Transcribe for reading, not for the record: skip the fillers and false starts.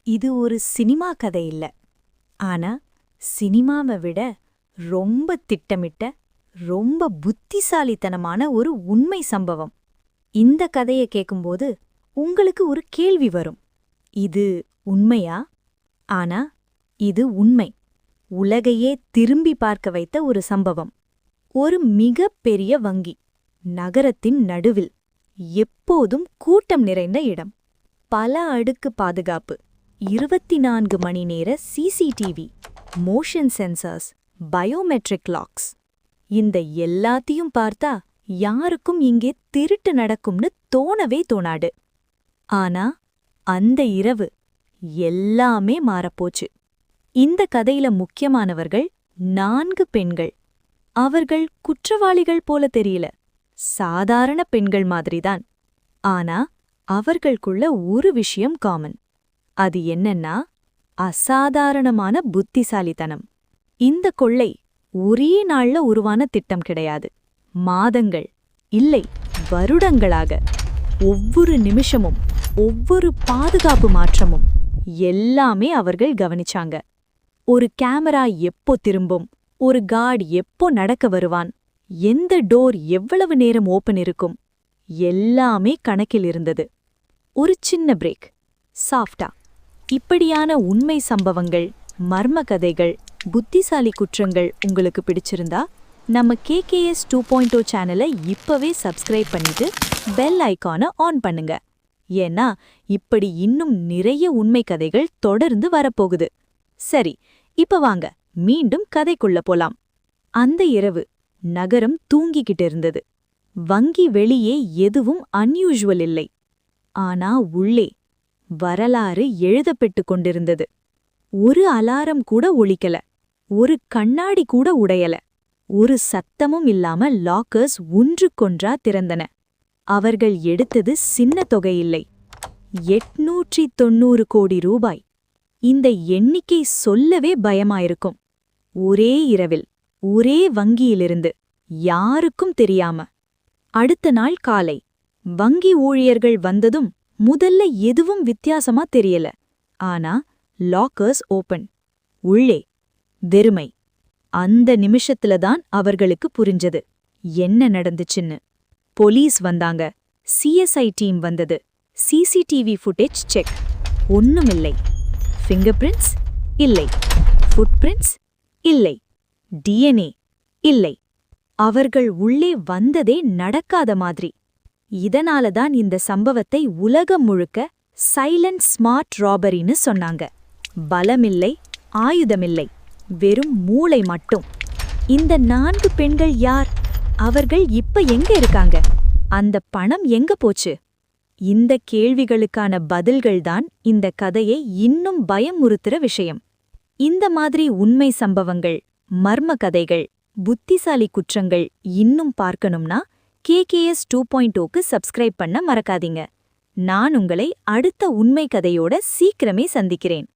இது ஒரு சினிமா கதை இல்ல. ஆனா சினிமாவை விட ரொம்ப திட்டமிட்ட, ரொம்ப புத்திசாலித்தனமான ஒரு உண்மை சம்பவம். இந்த கதைய கேக்கும்போது உங்களுக்கு ஒரு கேள்வி வரும். இது உண்மையா? ஆனா இது உண்மை. உலகையே திரும்பி பார்க்க வைத்த ஒரு சம்பவம். ஒரு மிகப் பெரிய வங்கி, நகரத்தின் நடுவில், எப்போதும் கூட்டம் நிறைந்த இடம். பல அடுக்கு பாதுகாப்பு, 24 மணி நேர CCTV, motion sensors, biometric locks. இந்த எல்லாத்தையும் பார்த்தா யாருக்கும் இங்கே திருட்டு நடக்கும்னு தோணவே தோணாது. ஆனா அந்த இரவு எல்லாமே மாறப்போச்சு. இந்த கதையில முக்கியமானவர்கள் 4 பெண்கள். அவர்கள் குற்றவாளிகள் போல தெரியல, சாதாரண பெண்கள் மாதிரிதான். ஆனா அவர்களுக்குள்ள ஒரு விஷயம் காமன். அது என்னன்னா, அசாதாரணமான புத்திசாலித்தனம். இந்த கொள்ளை ஒரே நாள்ல உருவான திட்டம் கிடையாது. மாதங்கள், இல்லை வருடங்களாக, ஒவ்வொரு நிமிஷமும், ஒவ்வொரு பாதுகாப்பு மாற்றமும் எல்லாமே அவர்கள் கவனிச்சாங்க. ஒரு கேமரா எப்போ திரும்பும், ஒரு கார்டு எப்போ நடக்க வருவான், எந்த டோர் எவ்வளவு நேரம் ஓபன் இருக்கும், எல்லாமே கணக்கில் இருந்தது. ஒரு சின்ன பிரேக், சாஃப்டா. இப்படியான உண்மை சம்பவங்கள், மர்ம கதைகள், புத்திசாலி குற்றங்கள் உங்களுக்கு பிடிச்சிருந்தா நம்ம KKS 2.0 சேனலை இப்பவே சப்ஸ்கிரைப் பண்ணிட்டு பெல் ஐகானை ஆன் பண்ணுங்க. ஏன்னா இப்படி இன்னும் நிறைய உண்மை கதைகள் தொடர்ந்து வரப்போகுது. சரி, இப்ப வாங்க மீண்டும் கதைக்குள்ள போலாம். அந்த இரவு நகரம் தூங்கிக்கிட்டு இருந்தது. வங்கி வெளியே எதுவும் அன்யூஷுவல் இல்லை. ஆனா உள்ளே வரலாறு எழுதப்பட்டு கொண்டிருந்தது. ஒரு அலாரம் கூட ஒலிக்கல, ஒரு கண்ணாடி கூட உடையல, ஒரு சத்தமும் இல்லாம லாக்கர்ஸ் ஒன்றுக்கொன்றா திறந்தன. அவர்கள் எடுத்தது சின்ன தொகையில்லை, 890 கோடி ரூபாய். இந்த எண்ணிக்கை சொல்லவே பயமாயிருக்கும். ஒரே இரவில், ஒரே வங்கியிலிருந்து, யாருக்கும் தெரியாம. அடுத்த நாள் காலை வங்கி ஊழியர்கள் வந்ததும் முதல்ல எதுவும் வித்தியாசமா தெரியல. ஆனா லாக்கர்ஸ் ஓபன். உள்ளே வெறுமை. அந்த நிமிஷத்துல தான் அவர்களுக்கு புரிஞ்சது என்ன நடந்துச்சுன்னு. போலீஸ் வந்தாங்க, CSI டீம் வந்தது, சிசிடிவி ஃபுட்டேஜ் செக். ஒண்ணுமில்லை. ஃபிங்கர் பிரிண்ட்ஸ் இல்லை, ஃபுட்பிரிண்ட்ஸ் இல்லை, DNA இல்லை. அவர்கள் உள்ளே வந்ததே நடக்காத மாதிரி. இதனாலதான் இந்த சம்பவத்தை உலகம் முழுக்க சைலண்ட் ஸ்மார்ட் ராபரின்னு சொன்னாங்க. பலமில்லை, ஆயுதமில்லை, வெறும் மூளை மட்டும். இந்த 4 பெண்கள் யார்? அவர்கள் இப்ப எங்க இருக்காங்க? அந்த பணம் எங்க போச்சு? இந்த கேள்விகளுக்கான பதில்கள்தான் இந்த கதையை இன்னும் பயமுறுத்துற விஷயம். இந்த மாதிரி உண்மை சம்பவங்கள், மர்ம கதைகள், புத்திசாலி குற்றங்கள் இன்னும் பார்க்கணும்னா KKS 2.0க்கு சப்ஸ்கிரைப் பண்ண மறக்காதீங்க. நான் உங்களை அடுத்த உண்மை கதையோட சீக்கிரமே சந்திக்கிறேன்.